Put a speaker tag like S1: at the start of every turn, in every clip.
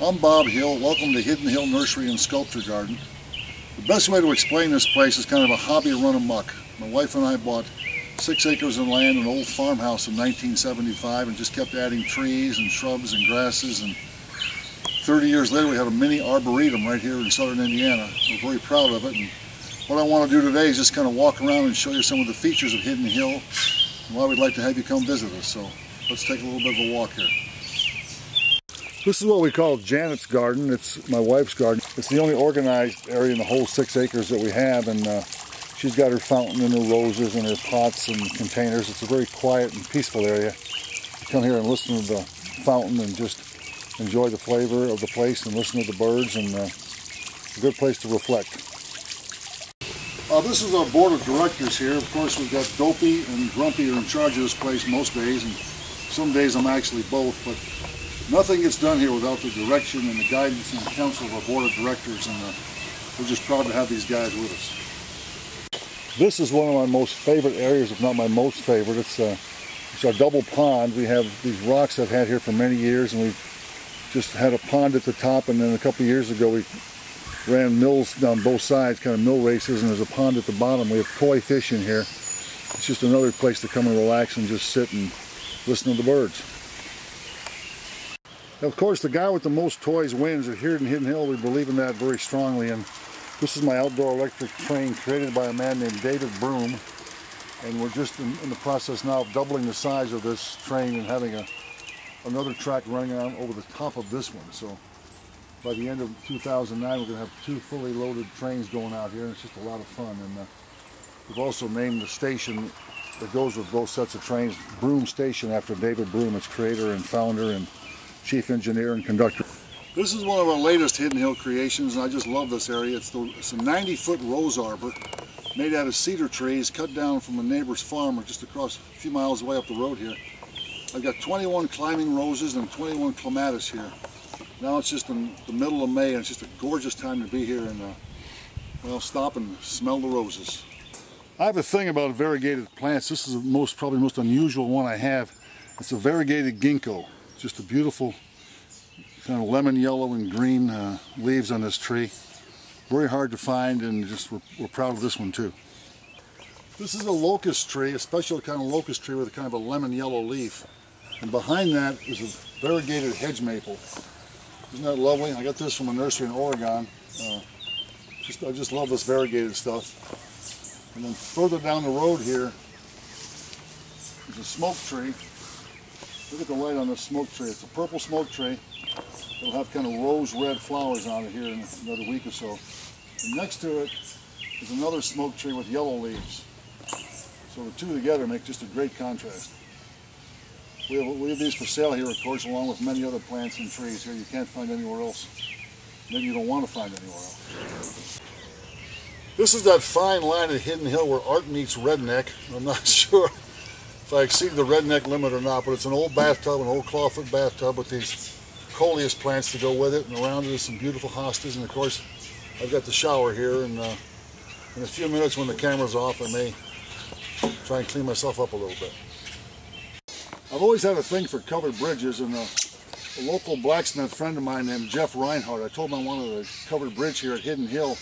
S1: I'm Bob Hill. Welcome to Hill Nursery and Sculpture Garden. The best way to explain this place is kind of a hobby run amok. My wife and I bought 6 acres of land, an old farmhouse in 1975, and just kept adding trees and shrubs and grasses. And 30 years later, we had a mini arboretum right here in southern Indiana. We're very proud of it. And what I want to do today is just kind of walk around and show you some of the features of Hidden Hill and why we'd like to have you come visit us. So let's take a little bit of a walk here. This is what we call Janet's garden. It's my wife's garden. It's the only organized area in the whole 6 acres that we have, and she's got her fountain and her roses and her pots and containers. It's a very quiet and peaceful area. You come here and listen to the fountain and just enjoy the flavor of the place and listen to the birds, and a good place to reflect. This is our board of directors here. Of course, we've got Dopey and Grumpy are in charge of this place most days, and some days I'm actually both, but nothing gets done here without the direction and the guidance and the counsel of our board of directors, and we're just proud to have these guys with us. This is one of my most favorite areas, if not my most favorite. It's our double pond. We have these rocks I've had here for many years, and we've just had a pond at the top, and then a couple of years ago we ran mills down both sides, kind of mill races, and there's a pond at the bottom. We have koi fish in here. It's just another place to come and relax and just sit and listen to the birds. Of course, the guy with the most toys wins. Here in Hidden Hill, we believe in that very strongly. And this is my outdoor electric train created by a man named David Broom. And we're just in the process now of doubling the size of this train and having another track running on over the top of this one. So by the end of 2009, we're going to have 2 fully loaded trains going out here. And it's just a lot of fun. And we've also named the station that goes with both sets of trains Broom Station, after David Broom, its creator and founder and chief engineer and conductor. This is one of our latest Hidden Hill creations, and I just love this area. It's a 90-foot rose arbor made out of cedar trees cut down from a neighbor's farm just across a few miles away up the road here. I've got 21 climbing roses and 21 clematis here. Now it's just in the middle of May, and it's just a gorgeous time to be here and well, stop and smell the roses. I have a thing about variegated plants. This is probably the most unusual one I have. It's a variegated ginkgo. Just a beautiful kind of lemon yellow and green leaves on this tree. Very hard to find, and just we're proud of this one too. This is a locust tree, a special kind of locust tree with a kind of a lemon yellow leaf. And behind that is a variegated hedge maple. Isn't that lovely? I got this from a nursery in Oregon. I just love this variegated stuff. And then further down the road here is a smoke tree. Look at the light on this smoke tree. It's a purple smoke tree. It'll have kind of rose red flowers on it here in another week or so. And next to it is another smoke tree with yellow leaves. So the two together make just a great contrast. We have these for sale here, of course, along with many other plants and trees here you can't find anywhere else. Maybe you don't want to find anywhere else. This is that fine line at Hidden Hill where art meets redneck. I'm not sure if I exceed the redneck limit or not, but it's an old bathtub, an old clawfoot bathtub with these coleus plants to go with it, and around it is some beautiful hostas, and of course I've got the shower here, and in a few minutes when the camera's off I may try and clean myself up a little bit. I've always had a thing for covered bridges, and a local blacksmith friend of mine named Jeff Reinhardt, I told him I wanted a covered bridge here at Hidden Hill.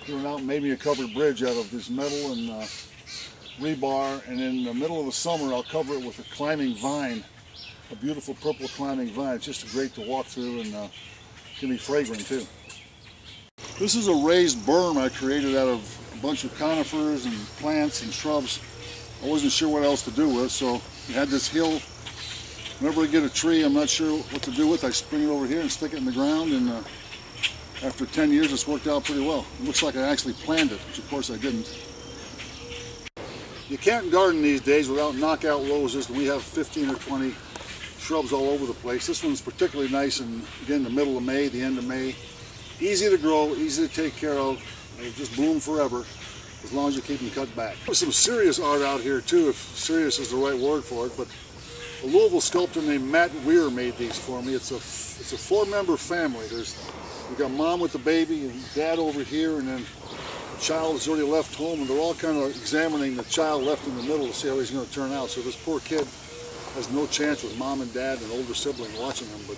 S1: He went out and made me a covered bridge out of this metal and rebar, and in the middle of the summer I'll cover it with a climbing vine, a beautiful purple climbing vine. It's just great to walk through, and can be fragrant too. This is a raised berm I created out of a bunch of conifers and plants and shrubs. I wasn't sure what else to do with, so we had this hill. Whenever I get a tree I'm not sure what to do with, I spring it over here and stick it in the ground, and after 10 years it's worked out pretty well. It looks like I actually planned it, which of course I didn't. You can't garden these days without knockout roses, and we have 15 or 20 shrubs all over the place. This one's particularly nice, and again, the middle of May, the end of May. Easy to grow, easy to take care of. They just bloom forever, as long as you keep them cut back. There's some serious art out here too, if serious is the right word for it, but a Louisville sculptor named Matt Weir made these for me. It's a 4-member family. We've got mom with the baby and dad over here, and then the child has already left home, and they're all kind of examining the child left in the middle to see how he's going to turn out. So this poor kid has no chance with mom and dad and older sibling watching him, but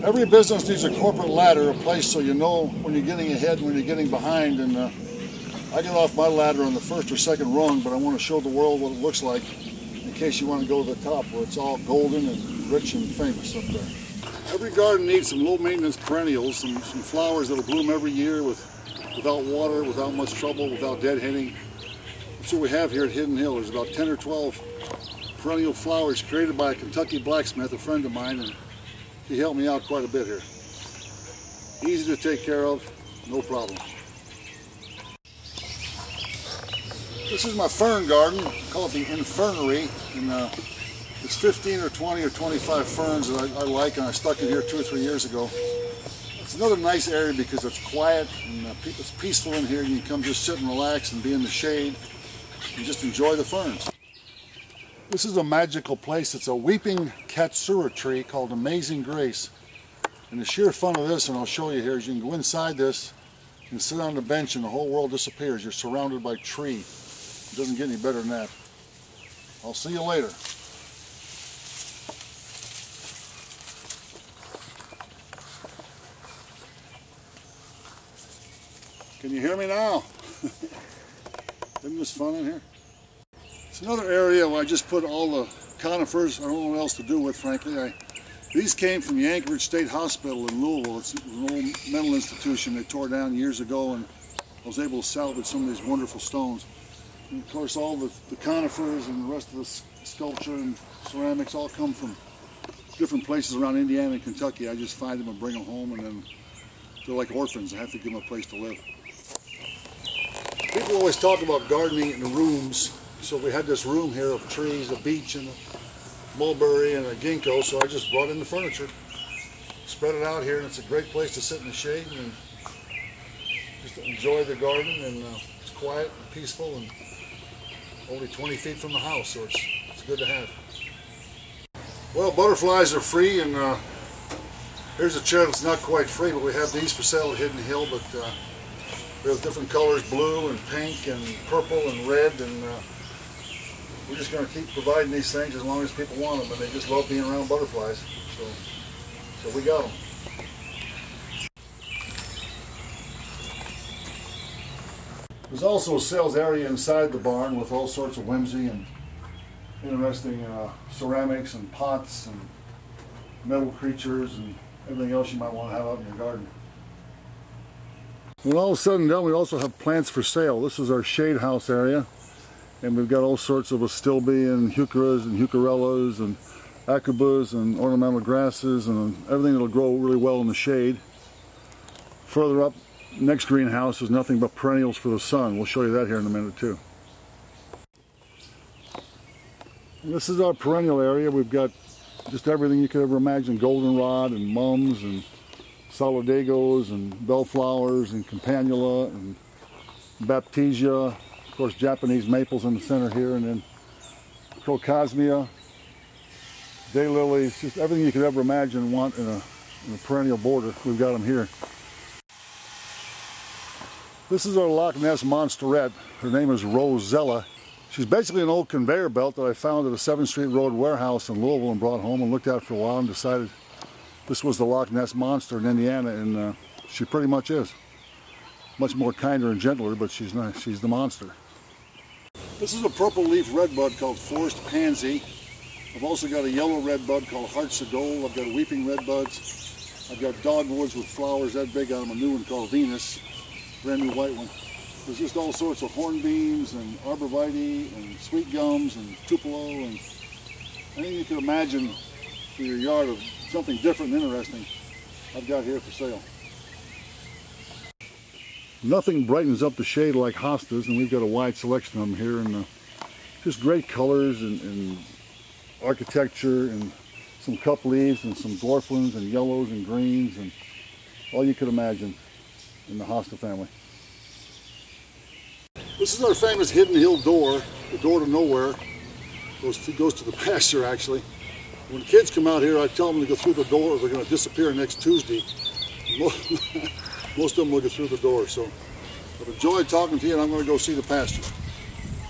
S1: Every business needs a corporate ladder, a place so you know when you're getting ahead and when you're getting behind. And I get off my ladder on the first or second rung, but I want to show the world what it looks like in case you want to go to the top where it's all golden and rich and famous up there. Every garden needs some low maintenance perennials, some flowers that'll bloom every year without water, without much trouble, without deadheading. That's what we have here at Hidden Hill. There's about 10 or 12 perennial flowers created by a Kentucky blacksmith, a friend of mine, and he helped me out quite a bit here. Easy to take care of, no problem. This is my fern garden. I call it the Infernery, and it's 15 or 20 or 25 ferns that I like, and I stuck in here 2 or 3 years ago. It's another nice area because it's quiet and it's peaceful in here. You can come just sit and relax and be in the shade and just enjoy the ferns. This is a magical place. It's a weeping katsura tree called Amazing Grace. And the sheer fun of this, and I'll show you here, is you can go inside this and sit on the bench and the whole world disappears. You're surrounded by tree. It doesn't get any better than that. I'll see you later. Can you hear me now? Isn't this fun in here? It's another area where I just put all the conifers. I don't know what else to do with, frankly. These came from the Anchorage State Hospital in Louisville. It's an old mental institution they tore down years ago, and I was able to salvage some of these wonderful stones. And of course, all the conifers and the rest of the sculpture and ceramics all come from different places around Indiana and Kentucky. I just find them and bring them home, and then they're like orphans. I have to give them a place to live. People always talk about gardening in rooms. So we had this room here of trees, a beech and a mulberry and a ginkgo, so I just brought in the furniture, spread it out here, and it's a great place to sit in the shade and just enjoy the garden. And it's quiet and peaceful and only 20 feet from the house, so it's good to have. Well, butterflies are free, and here's a chair that's not quite free, but we have these for sale at Hidden Hill. But we have different colors, blue and pink and purple and red, and we're just going to keep providing these things as long as people want them, and they just love being around butterflies. So we got them. There's also a sales area inside the barn with all sorts of whimsy and interesting ceramics and pots and metal creatures and everything else you might want to have out in your garden. When all is said and done, we also have plants for sale. This is our shade house area, and we've got all sorts of astilbe and heucheras and heucherellas and acubas and ornamental grasses and everything that'll grow really well in the shade. Further up, next greenhouse is nothing but perennials for the sun. We'll show you that here in a minute too. And this is our perennial area. We've got just everything you could ever imagine: goldenrod and mums and solidagos and bellflowers and campanula and baptisia. Of course, Japanese maples in the center here, and then crocosmia, daylilies, just everything you could ever imagine and want in a perennial border. We've got them here. This is our Loch Ness monsterette. Her name is Rosella. She's basically an old conveyor belt that I found at a 7th Street Road warehouse in Louisville and brought home and looked at for a while and decided this was the Loch Ness monster in Indiana, and she pretty much is. Much more kinder and gentler, but she's nice. She's the monster. This is a purple leaf redbud called Forest Pansy. I've also got a yellow redbud called Hearts of Gold. I've got weeping redbuds. I've got dogwoods with flowers that big on them, a new one called Venus, brand new white one. There's just all sorts of hornbeams and arborvitae and sweet gums and tupelo and anything you could imagine for your yard of something different and interesting, I've got here for sale. Nothing brightens up the shade like hostas, and we've got a wide selection of them here, and just great colors and architecture and some cup leaves and some dwarf ones and yellows and greens and all you could imagine in the hosta family. This is our famous Hidden Hill door, the door to nowhere. Goes to the pasture, actually. When kids come out here, I tell them to go through the door or they're going to disappear next Tuesday. Most of them will go through the door. So I've enjoyed talking to you, and I'm going to go see the pasture.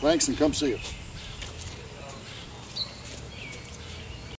S1: Thanks, and come see it.